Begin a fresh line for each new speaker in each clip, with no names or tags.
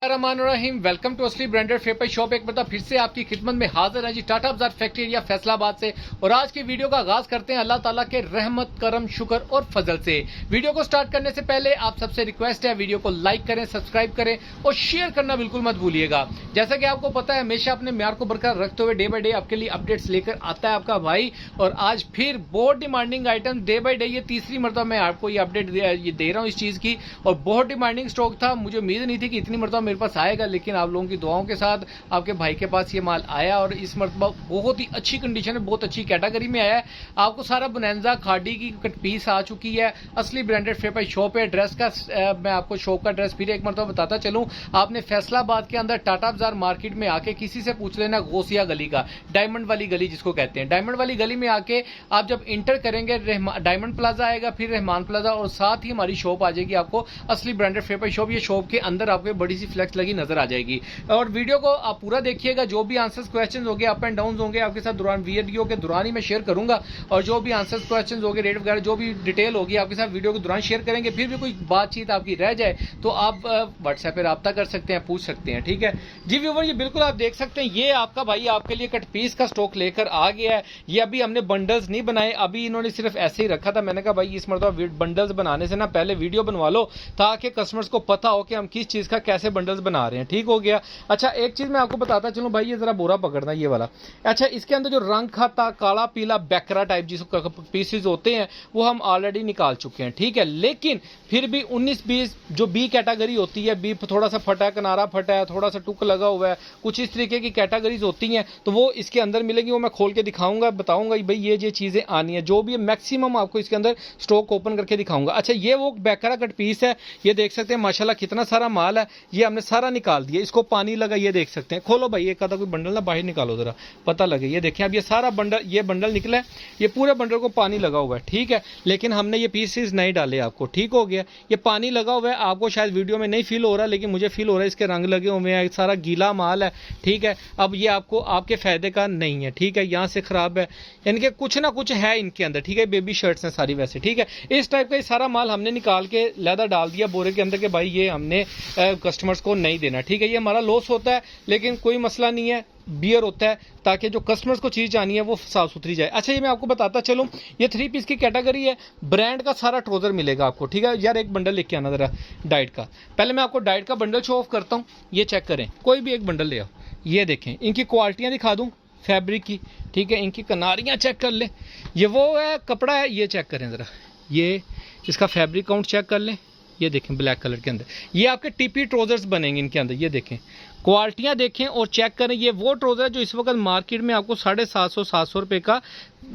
Rahim welcome to असली branded paper shop. एक बार फिर से आपकी खिदमत में हाजिर है जी, टाटा बाजार फैक्ट्री एरिया फैसलाबाद से। और आज की वीडियो का आगाज करते हैं अल्लाह ताला के रहमत करम शुक्र और फजल से। वीडियो को स्टार्ट करने से पहले आप सबसे रिक्वेस्ट है, वीडियो को लाइक करें, सब्सक्राइब करें और शेयर करना बिल्कुल मत भूलिएगा। जैसा कि आपको पता है, हमेशा अपने म्यार को बरकरार रखते हुए डे बाई डे आपके लिए अपडेट्स लेकर आता है आपका भाई। और आज फिर बहुत demanding item day by day, ये तीसरी मरतबा मैं आपको ये अपडेट दे रहा हूँ इस चीज की। और बहुत डिमांडिंग स्टॉक था, मुझे उम्मीद नहीं थी कि इतनी मरतबा मेरे पास आएगा, लेकिन आप लोगों की दुआओं के साथ आपके भाई के पास ये माल आया और इस मरतबा बहुत ही अच्छी कंडीशन में, बहुत अच्छी कैटेगरी में आया है। आपको सारा बोनांजा खाड़ी की कट पीस आ चुकी है। असली ब्रांडेड पेपर शॉप है। ड्रेस का मैं आपको शॉप का ड्रेस फिर एक मरतबा बताता चलूं। आपने फैसलाबाद के अंदर टाटा बाजार मार्केट में आके किसी से पूछ लेना, गौसिया गली का, डायमंड वाली गली जिसको कहते हैं, डायमंड वाली गली में आके आप जब इंटर करेंगे, डायमंड प्लाजा आएगा, फिर रहमान प्लाजा और साथ ही हमारी शॉप आ जाएगी आपको असली ब्रांडेड पेपर शॉप। ये शॉप के अंदर आपको बड़ी सी फ्लैक्स लगी नजर आ जाएगी। और वीडियो को आप पूरा देखिएगा, जो भी आंसर्स क्वेश्चंस होंगे, अप एंड डाउन होंगे आपके साथ दौरान वीडियो के दौरान ही मैं शेयर करूंगा। और जो भी आंसर्स क्वेश्चंस होंगे, रेट वगैरह जो भी डिटेल होगी आपके साथ वीडियो के दौरान शेयर करेंगे। फिर भी कोई बातचीत आपकी रह जाए तो आप व्हाट्सएप पे रब्ता कर सकते हैं, पूछ सकते हैं, ठीक है जी व्यूवर। ये बिल्कुल आप देख सकते हैं, ये आपका भाई आपके लिए कट पीस का स्टॉक लेकर आ गया है। ये अभी हमने बंडल्स नहीं बनाए, अभी इन्होंने सिर्फ ऐसे ही रखा था। मैंने कहा भाई इस मरतबा बंडल्स बनाने से ना पहले वीडियो बनवा लो, ताकि कस्टमर्स को पता हो कि हम किस चीज का कैसे बंडल्स बना रहे हैं, ठीक हो गया। अच्छा, एक चीज मैं आपको बताता चलूं भाई, ये जरा बोरा पकड़ना, ये वाला। अच्छा, इसके अंदर जो रंग खाता काला पीला बैकरा टाइप जिसको पीसेस होते हैं वो हम ऑलरेडी निकाल चुके हैं, ठीक है। लेकिन फिर भी 19-20 जो बी कैटेगरी होती है, बी थोड़ा सा फटा है, किनारा फटा है, थोड़ा सा टुक लगा हुआ है, कुछ इस तरीके की कैटेगरीज होती हैं, तो वो इसके अंदर मिलेगी। वो मैं खोल के दिखाऊंगा, बताऊंगा भाई ये चीजें आनी है, जो भी है मैक्सिमम आपको इसके अंदर स्टॉक ओपन करके दिखाऊंगा। अच्छा, ये वो बैकरा कट पीस है, ये देख सकते हैं माशाल्लाह कितना सारा माल है। ये हमने सारा निकाल दिया, इसको पानी लगा, ये देख सकते हैं। खोलो भाई, एक आधा कोई बंडल ना बाहर निकालो जरा, पता लगे। ये देखें, अब ये सारा बंडल, ये बंडल निकला है, ये पूरे बंडल को पानी लगा हुआ है, ठीक है। लेकिन हमने ये पीसेस नहीं डाले आपको, ठीक हो गया। ये पानी लगा हुआ है, आपको शायद वीडियो में नहीं फील हो रहा, लेकिन मुझे फील हो रहा है, इसके रंग लगे हुए हैं, सारा गीला माल है, ठीक है। अब ये आपको आपके फायदे का नहीं है, ठीक है। यहाँ से खराब है, यानी कि कुछ ना कुछ है इनके अंदर, ठीक है। बेबी शर्ट्स हैं सारी वैसे, ठीक है। इस टाइप का ये सारा माल हमने निकाल के लहदा डाल दिया बोरे के अंदर कि भाई ये हमने कस्टमर्स को नहीं देना, ठीक है। ये हमारा लॉस होता है, लेकिन कोई मसला नहीं है, बियर होता है, ताकि जो कस्टमर्स को चीज आनी है वो साफ सुथरी जाए। अच्छा, ये मैं आपको बताता चलूं, ये 3 पीस की कैटेगरी है, ब्रांड का सारा ट्राउजर मिलेगा आपको, ठीक है। यार एक बंडल लेके आना जरा डाइट का। पहले मैं आपको डाइट का बंडल शो ऑफ करता हूं, ये चेक करें, कोई भी एक बंडल ले आओ, ये देखें, इनकी क्वालिटियां दिखा दूं फैब्रिक की, ठीक है। इनकी किनारियां चेक कर लें, ये वो है कपड़ा है, ये चेक करें जरा, ये इसका फैब्रिक काउंट चेक कर लें, ये देखें ब्लैक कलर के अंदर, ये आपके टीपी ट्राउजर्स बनेंगे इनके अंदर, ये देखें, क्वालिटियां देखें और चेक करें। ये वो ट्राउजर है जो इस वक्त मार्केट में आपको 750-700 रुपए का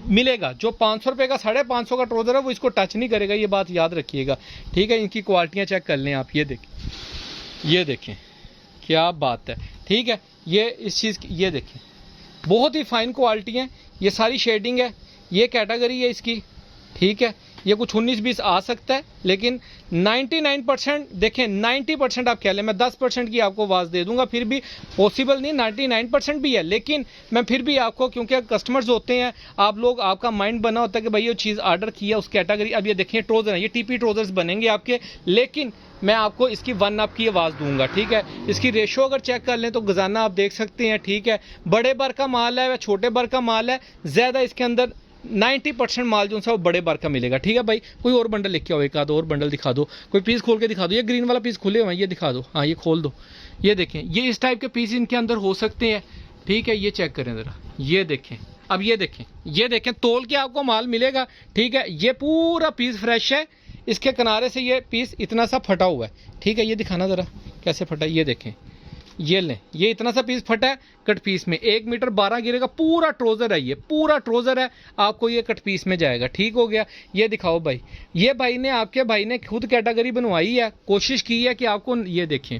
मिलेगा। जो 500 रुपए का 550 का ट्राउजर है वो इसको टच नहीं करेगा, ये बात याद रखिएगा, ठीक है। इनकी क्वालिटियां चेक कर लें आप, ये देखें क्या बात है, ठीक है। ये इस चीज़ की ये देखें, बहुत ही फाइन क्वालिटी है, ये सारी शेडिंग है, ये कैटेगरी है इसकी, ठीक है। ये कुछ 19-20 आ सकता है, लेकिन 99% देखें, 90% आप कह लें, मैं 10% की आपको आवाज़ दे दूंगा, फिर भी पॉसिबल नहीं, 99% भी है। लेकिन मैं फिर भी आपको, क्योंकि कस्टमर्स होते हैं, आप लोग, आपका माइंड बना होता है कि भाई ये चीज़ ऑर्डर किया उस कैटेगरी। अब ये देखिए ट्राउजर है, ये टीपी ट्राउजर्स बनेंगे आपके, लेकिन मैं आपको इसकी 1 अप की आवाज़ दूंगा, ठीक है। इसकी रेशो अगर चेक कर लें तो गजाना आप देख सकते हैं, ठीक है। बड़े बर का माल है, छोटे बर का माल है, ज़्यादा इसके अंदर 90% माल जो सा वो बड़े बार का मिलेगा, ठीक है भाई। कोई और बंडल लेके आओ, एक आध और बंडल दिखा दो, कोई पीस खोल के दिखा दो। ये ग्रीन वाला पीस खुले हुए हैं, ये दिखा दो, हाँ ये खोल दो, ये देखें, ये इस टाइप के पीस इनके अंदर हो सकते हैं, ठीक है। ये चेक करें जरा, ये देखें, अब ये देखें तोल के आपको माल मिलेगा, ठीक है। ये पूरा पीस फ्रेश है, इसके किनारे से ये पीस इतना सा फटा हुआ है, ठीक है। ये दिखाना जरा कैसे फटा है, ये देखें, ये लें, ये इतना सा पीस फटा है कट पीस में, 1 मीटर 12 गिरे का पूरा ट्राउजर है, ये पूरा ट्राउजर है, आपको ये कट पीस में जाएगा, ठीक हो गया। ये दिखाओ भाई, ये भाई ने, आपके भाई ने खुद कैटेगरी बनवाई है, कोशिश की है कि आपको, ये देखें।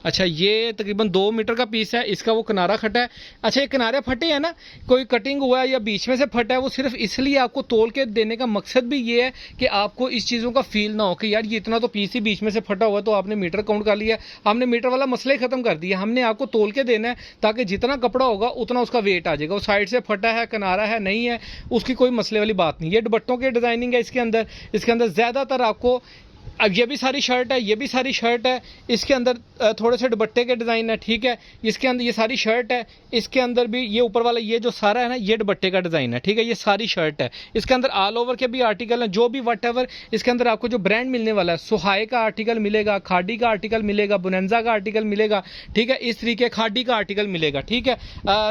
अच्छा, ये तकरीबन 2 मीटर का पीस है, इसका वो किनारा फटा है। अच्छा, ये किनारे फटे हैं ना, कोई कटिंग हुआ है या बीच में से फटा है, वो सिर्फ इसलिए आपको तोल के देने का मकसद भी ये है कि आपको इस चीज़ों का फील ना हो कि यार ये इतना तो पीस ही बीच में से फटा हुआ है, तो आपने मीटर काउंट कर लिया। हमने मीटर वाला मसला ही खत्म कर दिया, हमने आपको तोल के देना है, ताकि जितना कपड़ा होगा उतना उसका वेट आ जाएगा। वो साइड से फटा है, किनारा है, नहीं है, उसकी कोई मसले वाली बात नहीं। ये दुपट्टों की डिजाइनिंग है इसके अंदर ज़्यादातर आपको
अब ये भी सारी शर्ट है, ये भी सारी शर्ट है, इसके अंदर थोड़े से दुपट्टे के डिज़ाइन है, ठीक है। इसके अंदर ये सारी शर्ट है, इसके अंदर भी ये ऊपर वाला ये जो सारा है ना, ये दुपट्टे का डिज़ाइन है, ठीक है। ये सारी शर्ट है, इसके अंदर ऑल ओवर के भी आर्टिकल हैं, जो भी वट एवर इसके अंदर आपको जो ब्रांड मिलने वाला है, सुहाए का आर्टिकल मिलेगा, खाडी का आर्टिकल मिलेगा, बुनंजा का आर्टिकल मिलेगा, ठीक है। इस तरीके खाडी का आर्टिकल मिलेगा, ठीक है।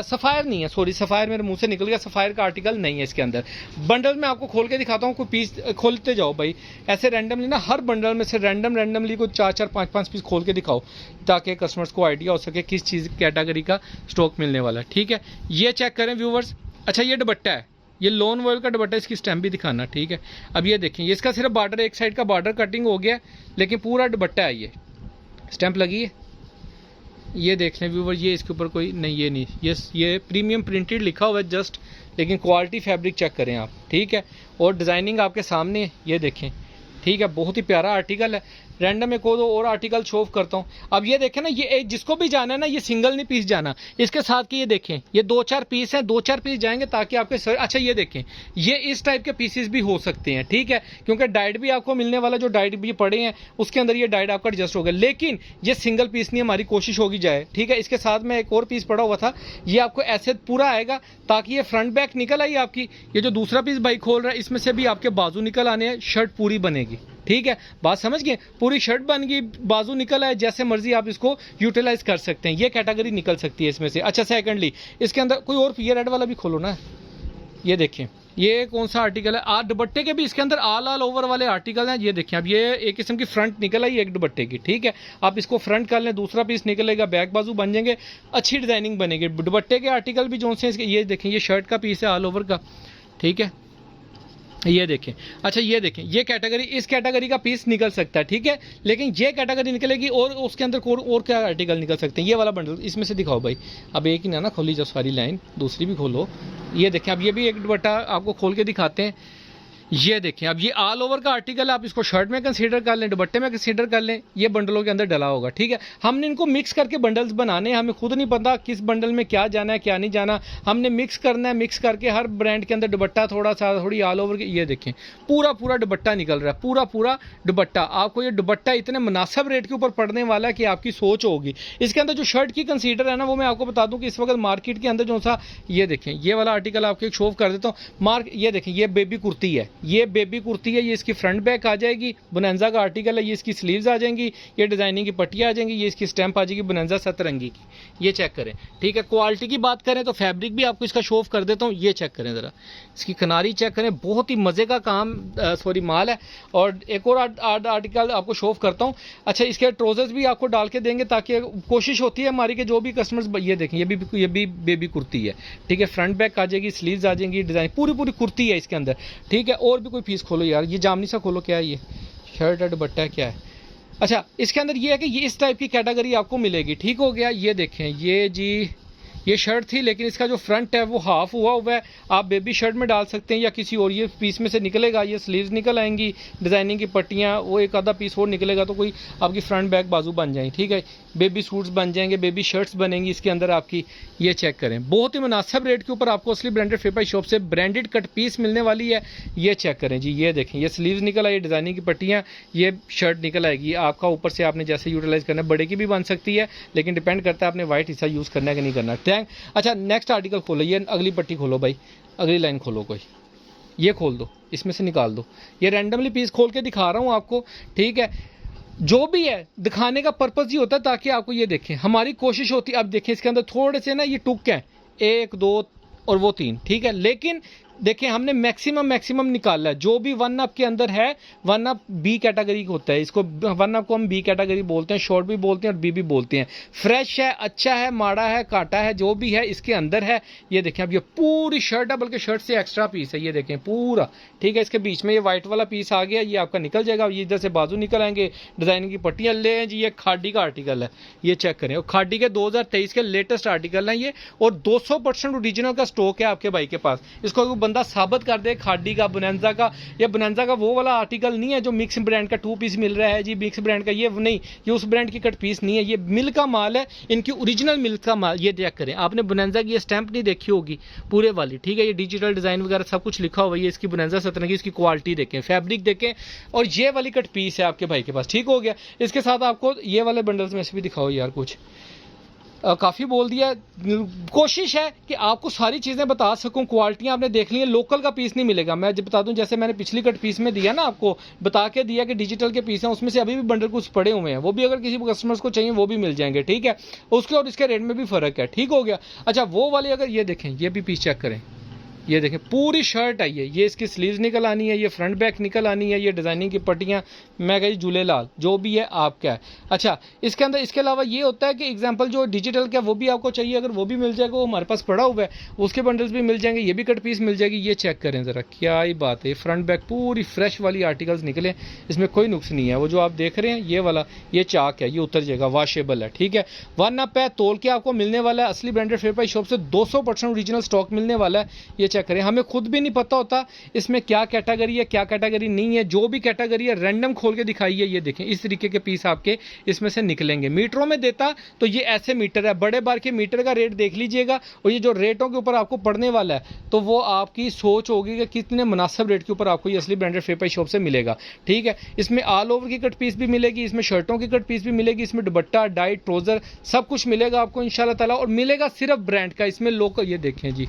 सफ़ायर नहीं है, सॉरी सफ़ायर मेरे मुँह से निकल गया, सफ़ायर का आर्टिकल नहीं है इसके अंदर। बंडल में आपको खोल के दिखाता हूँ, कोई पीस खोलते जाओ भाई, ऐसे रैंडमली ना, हर बंडल में से रैंडमली को 4-4 5-5 पीस खोल के दिखाओ, ताकि कस्टमर्स को आइडिया हो सके किस चीज़ कैटेगरी का स्टॉक मिलने वाला है, ठीक है। ये चेक करें व्यूवर्स। अच्छा ये दुपट्टा है, ये लोन वॉयल का दुपट्टा, इसकी स्टैम्प भी दिखाना, ठीक है। अब ये देखें, ये इसका सिर्फ बॉर्डर, एक साइड का बॉर्डर कटिंग हो गया, लेकिन पूरा दुपट्टा है, ये स्टैम्प लगी है। ये देख लें व्यूवर, ये इसके ऊपर कोई नहीं, ये नहीं, ये प्रीमियम प्रिंटेड लिखा हुआ है जस्ट, लेकिन क्वालिटी फैब्रिक चेक करें आप, ठीक है। और डिज़ाइनिंग आपके सामने है, ये देखें, ठीक है। बहुत ही प्यारा आर्टिकल है। रैंडम एक और आर्टिकल शो ऑफ करता हूँ। अब ये देखें ना, ये जिसको भी जाना है ना, ये सिंगल नहीं पीस जाना, इसके साथ की ये देखें, ये 2-4 पीस हैं, 2-4 पीस जाएंगे ताकि आपके अच्छा ये देखें, ये इस टाइप के पीसेस भी हो सकते हैं, ठीक है। क्योंकि डाइट भी आपको मिलने वाला, जो डाइट भी पड़े हैं उसके अंदर ये डाइट आपका एडजस्ट होगा, लेकिन ये सिंगल पीस नहीं, हमारी कोशिश होगी जाए, ठीक है। इसके साथ में एक और पीस पड़ा हुआ था, ये आपको ऐसे पूरा आएगा ताकि ये फ्रंट बैक निकल आई आपकी। ये जो दूसरा पीस भाई खोल रहा है, इसमें से भी आपके बाजू निकल आने हैं, शर्ट पूरी बनेगी, ठीक है। बात समझ गए, पूरी शर्ट बन गई, बाजू निकल आए, जैसे मर्जी आप इसको यूटिलाइज कर सकते हैं, ये कैटेगरी निकल सकती है इसमें से। अच्छा सेकंडली, इसके अंदर कोई और, ये रेड वाला भी खोलो ना, ये देखें, ये कौन सा आर्टिकल है, दुपट्टे के भी इसके अंदर ऑल ओवर वाले आर्टिकल हैं। ये देखें, अब ये एक किस्म की फ्रंट निकल आई एक दुपट्टे की, ठीक है। आप इसको फ्रंट कर लें, दूसरा पीस निकलेगा, बैक बाजू बन जाएंगे, अच्छी डिजाइनिंग बनेगी। दुपट्टे के आर्टिकल भी जो से इसके, ये देखें, ये शर्ट का पीस है ऑल ओवर का, ठीक है। ये देखें, अच्छा ये देखें, ये कैटेगरी, इस कैटेगरी का पीस निकल सकता है, ठीक है। लेकिन ये कैटेगरी निकलेगी और उसके अंदर और क्या आर्टिकल निकल सकते हैं। ये वाला बंडल इसमें से दिखाओ भाई, अब एक ही ना खोली जाओ सारी लाइन, दूसरी भी खोलो। ये देखें, अब ये भी एक दुपट्टा आपको खोल के दिखाते हैं। ये देखें, अब ये ऑल ओवर का आर्टिकल है, आप इसको शर्ट में कंसीडर कर लें, दुपट्टे में कंसीडर कर लें, ये बंडलों के अंदर डला होगा, ठीक है। हमने इनको मिक्स करके बंडल्स बनाने हैं, हमें खुद नहीं पता किस बंडल में क्या जाना है क्या नहीं जाना, हमने मिक्स करना है। मिक्स करके हर ब्रांड के अंदर दुपट्टा थोड़ा सा, थोड़ी ऑल ओवर की, ये देखें पूरा दुपट्टा निकल रहा है, पूरा दुपट्टा। आपको ये दुपट्टा इतने मुनासिब रेट के ऊपर पड़ने वाला है कि आपकी सोच होगी। इसके अंदर जो शर्ट की कंसीडर है ना, वो मैं आपको बता दूँ कि इस वक्त मार्केट के अंदर जो सा, ये देखें, ये वाला आर्टिकल आपको एक शो ऑफ कर देता हूँ। ये देखें, ये बेबी कुर्ती है, ये बेबी कुर्ती है, ये इसकी फ्रंट बैक आ जाएगी, बुनंजा का आर्टिकल है, ये इसकी स्लीव्स आ जाएंगी, ये डिजाइनिंग की पट्टियां आ जाएंगी, ये इसकी स्टैंप आ जाएगी बुनंजा सतरंगी की। ये चेक करें, ठीक है। क्वालिटी की बात करें तो फैब्रिक भी आपको इसका शो ऑफ कर देता हूँ, ये चेक करें जरा, इसकी किनारी चेक करें, बहुत ही मजे का काम सॉरी माल है। और एक और आर्टिकल आपको शो ऑफ करता हूँ। अच्छा, इसके ट्राउजर्स भी आपको डाल के देंगे, ताकि कोशिश होती है हमारी कि जो भी कस्टमर्स, ये देखें, ये भी बेबी कुर्ती है, ठीक है। फ्रंट बैक आ जाएगी, स्लीव्स आ जाएंगी, डिजाइन पूरी कुर्ती है इसके अंदर, ठीक है। और भी कोई पीस खोलो यार, ये जामनी सा खोलो, क्या है ये, शर्ट है, दुपट्टा है, क्या है। अच्छा, इसके अंदर ये है कि ये इस टाइप की कैटेगरी आपको मिलेगी, ठीक हो गया। ये देखें, ये जी ये शर्ट थी, लेकिन इसका जो फ्रंट है वो हाफ हुआ है, आप बेबी शर्ट में डाल सकते हैं या किसी और, ये पीस में से निकलेगा, ये स्लीव्स निकल आएंगी, डिजाइनिंग की पट्टियाँ, वो एक आधा पीस और निकलेगा तो कोई आपकी फ्रंट बैक बाजू बन जाएंगी, ठीक है। बेबी सूट्स बन जाएंगे, बेबी शर्ट्स बनेंगी इसके अंदर आपकी। ये चेक करें, बहुत ही मुनासिब रेट के ऊपर आपको असली ब्रांडेड फेपाई शॉप से ब्रांडेड कट पीस मिलने वाली है। ये चेक करें जी, ये देखें, ये स्लीव्स निकल आई, डिजाइनिंग की पट्टियाँ, ये शर्ट निकल आएगी आपका। ऊपर से आपने जैसे यूटिलाइज करना है, बड़े की भी बन सकती है, लेकिन डिपेंड करता है आपने वाइट हिस्सा यूज़ करना है कि नहीं करना। थैंक। अच्छा, नेक्स्ट आर्टिकल खोलो, ये अगली पट्टी खोलो भाई, अगली लाइन खोलो कोई, ये खोल दो, इसमें से निकाल दो। ये रैंडमली पीस खोल के दिखा रहा हूँ आपको, ठीक है। जो भी है दिखाने का पर्पस ही होता है ताकि आपको ये देखें, हमारी कोशिश होती है। अब देखें, इसके अंदर थोड़े से ना ये टुक हैं, 1 2 और वो 3, ठीक है। लेकिन देखिए, हमने मैक्सिमम निकाला है। जो भी 1 अप के अंदर है, 1 अप बी कैटेगरी का होता है, इसको 1 अप को हम बी कैटेगरी बोलते हैं, शॉर्ट भी बोलते हैं और बी भी बोलते हैं। फ्रेश है, अच्छा है, माड़ा है, काटा है, जो भी है इसके अंदर है। ये देखें, अब ये पूरी शर्ट है, बल्कि शर्ट से एक्स्ट्रा पीस है, ये देखें पूरा, ठीक है। इसके बीच में ये व्हाइट वाला पीस आ गया, ये आपका निकल जाएगा, ये इधर से बाजू निकल आएंगे, डिजाइनिंग की पट्टियाँ ले जी। ये खाडी का आर्टिकल है, ये चेक करें, और खाडी के 2023 के लेटेस्ट आर्टिकल हैं ये, और 200% ओरिजिनल का स्टॉक है आपके भाई के पास। इसको बंदा साबित कर दे खाडी का, बोनांजा का, या बोनांजा का वो वाला आर्टिकल नहीं है जो मिक्स ब्रांड का 2 पीस मिल रहा है जी, मिक्स ब्रांड का, ये नहीं, ये उस ब्रांड की कट पीस नहीं है, ये मिल का माल है, इनकी ओरिजिनल मिल का माल। ये चेक करें, आपने बोनांजा की ये स्टैंप नहीं देखी होगी पूरे वाली, ठीक है, ये डिजिटल डिजाइन वगैरह सब कुछ लिखा हुआ है, ये इसकी बोनांजा 17 की, इसकी क्वालिटी देखें, फैब्रिक देखें, और ये वाली कट पीस है आपके भाई के पास, ठीक हो गया। इसके साथ आपको ये वाले बंडल्स में से भी दिखाओ यार कुछ, काफ़ी बोल दिया। कोशिश है कि आपको सारी चीज़ें बता सकूं, क्वालिटियां आपने देख ली है, लोकल का पीस नहीं मिलेगा। मैं जब बता दूं, जैसे मैंने पिछली कट पीस में दिया ना, आपको बता के दिया कि डिजिटल के पीस हैं, उसमें से अभी भी बंडल कुछ पड़े हुए हैं, वो भी अगर किसी कस्टमर्स को चाहिए वो भी मिल जाएंगे, ठीक है। उसके और इसके रेट में भी फ़र्क है, ठीक हो गया। अच्छा, वो वाले अगर ये देखें, ये भी पीस चेक करें, ये देखें पूरी शर्ट आई है, ये इसकी स्लीव्स निकल आनी है, ये फ्रंट बैक निकल आनी है, ये डिज़ाइनिंग की पट्टियाँ, मैं कही झूलेलाल जो भी है आपका है। अच्छा, इसके अंदर इसके अलावा ये होता है कि एग्जांपल जो डिजिटल का वो भी आपको चाहिए, अगर वो भी मिल जाएगा, वो हमारे पास पड़ा हुआ है, उसके बंडल्स भी मिल जाएंगे, ये भी कट पीस मिल जाएगी। ये चेक करें ज़रा, क्या ही बात है, फ्रंट बैक पूरी फ्रेश वाली आर्टिकल्स निकले, इसमें कोई नुक्स नहीं है। वो जो आप देख रहे हैं ये वाला, ये चाक है, ये उतर जाएगा, वॉशेबल है, ठीक है। 1 अप है, तोल के आपको मिलने वाला है, असली ब्रांडेड फेयर प्राइस शॉप से 200% ओरिजिनल स्टॉक मिलने वाला है। ये चेक करें, हमें खुद भी नहीं पता होता इसमें क्या कैटेगरी है, क्या कैटेगरी नहीं है, जो भी कैटेगरी है रैंडम खोल के दिखाई है। ये देखें, इस तरीके के पीस आपके इसमें से निकलेंगे। मीटरों में देता तो ये ऐसे मीटर है, बड़े बार के मीटर का रेट देख लीजिएगा, और ये जो रेटों के ऊपर आपको पड़ने वाला है, तो वो आपकी सोच होगी कि कितने मुनासिब रेट के ऊपर आपको ये असली ब्रांडेड फेयर प्राइस शॉप से मिलेगा, ठीक है। इसमें ऑल ओवर की कट पीस भी मिलेगी, इसमें शर्टों की कट पीस भी मिलेगी, इसमें दुपट्टा, डाई, ट्राउजर सब कुछ मिलेगा आपको इंशाल्लाह ताला, और मिलेगा सिर्फ ब्रांड का, इसमें लोकल। ये देखें जी,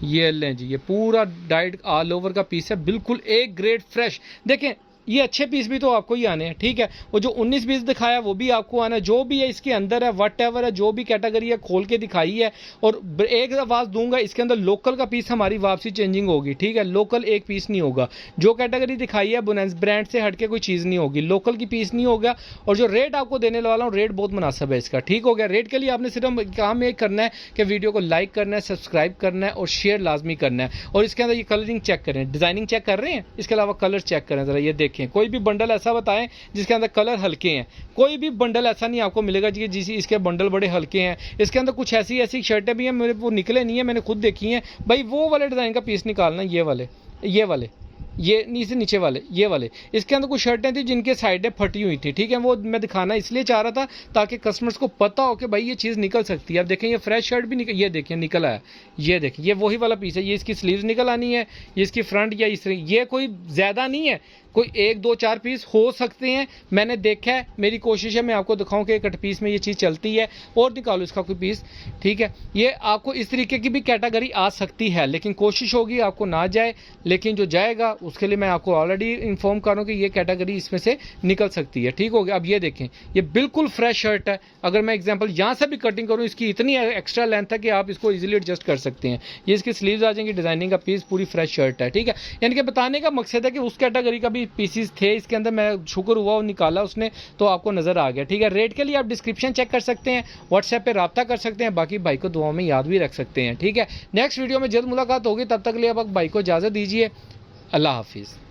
ये लें जी, ये पूरा डाइट ऑल ओवर का पीस है, बिल्कुल एक ग्रेड फ्रेश। देखें, ये अच्छे पीस भी तो आपको ही आने हैं, ठीक है। वो जो 19 पीस दिखाया वो भी आपको आना है, जो भी है इसके अंदर है, वट एवर है, जो भी कैटेगरी है खोल के दिखाई है। और एक आवाज़ दूंगा, इसके अंदर लोकल का पीस हमारी वापसी चेंजिंग होगी, ठीक है। लोकल एक पीस नहीं होगा, जो कैटेगरी दिखाई है बोनांस ब्रांड से हटके कोई चीज़ नहीं होगी, लोकल की पीस नहीं होगा। और जो रेट आपको देने वाला हूँ, रेट बहुत मुनासिब है इसका, ठीक हो गया। रेट के लिए आपने सिर्फ काम एक करना है कि वीडियो को लाइक करना है, सब्सक्राइब करना है और शेयर लाजमी करना है। और इसके अंदर ये कलरिंग चेक करें, डिजाइनिंग चेक कर रहे हैं, इसके अलावा कलर चेक करें ज़रा, ये देखें। कोई भी बंडल ऐसा बताएं जिसके अंदर कलर हल्के हैं, कोई भी बंडल ऐसा नहीं आपको मिलेगा जी जिस इसके बंडल बड़े हल्के हैं। इसके अंदर कुछ ऐसी ऐसी शर्टें भी हैं, मेरे वो निकले नहीं है, मैंने खुद देखी हैं भाई। वो वाले डिज़ाइन का पीस निकालना, ये वाले, ये नीचे वाले, ये वाले। इसके अंदर कुछ शर्टें थी जिनके साइडें फटी हुई थी, ठीक है। वो मैं दिखाना इसलिए चाह रहा था ताकि कस्टमर्स को पता हो कि भाई ये चीज़ निकल सकती है। अब देखें, ये फ्रेश शर्ट भी निकल, ये देखें निकल आया, ये देखें, ये वही वाला पीस है। ये इसकी स्लीव्स निकल आनी है, ये इसकी फ्रंट या इस, ये कोई ज़्यादा नहीं है, कोई 1 2 4 पीस हो सकते हैं। मैंने देखा है, मेरी कोशिश है मैं आपको दिखाऊं कि कट पीस में ये चीज़ चलती है, और निकालो इसका कोई पीस, ठीक है। ये आपको इस तरीके की भी कैटेगरी आ सकती है, लेकिन कोशिश होगी आपको ना जाए, लेकिन जो जाएगा उसके लिए मैं आपको ऑलरेडी इन्फॉर्म कर रहा हूं कि ये कैटेगरी इसमें से निकल सकती है, ठीक हो गया। अब ये देखें, ये बिल्कुल फ्रेश शर्ट है। अगर मैं एग्जाम्पल यहाँ से भी कटिंग करूँ, इसकी इतनी एक्स्ट्रा लेंथ है कि आप इसको ईजिली एडजस्ट कर सकते हैं। ये इसकी स्लीव्स आ जाएंगी, डिजाइनिंग का पीस, पूरी फ्रेश शर्ट है, ठीक है। यानी कि बताने का मकसद है कि उस कैटेगरी का भी पीसीस थे इसके अंदर, मैं शुक्र हुआ वो निकाला उसने, तो आपको नजर आ गया, ठीक है। रेट के लिए आप डिस्क्रिप्शन चेक कर सकते हैं, व्हाट्सएप पे रब्ता कर सकते हैं, बाकी भाई को दुआओं में याद भी रख सकते हैं, ठीक है। नेक्स्ट वीडियो में जल्द मुलाकात होगी, तब तक के लिए आप भाई को इजाजत दीजिए। अल्लाह हाफिज़।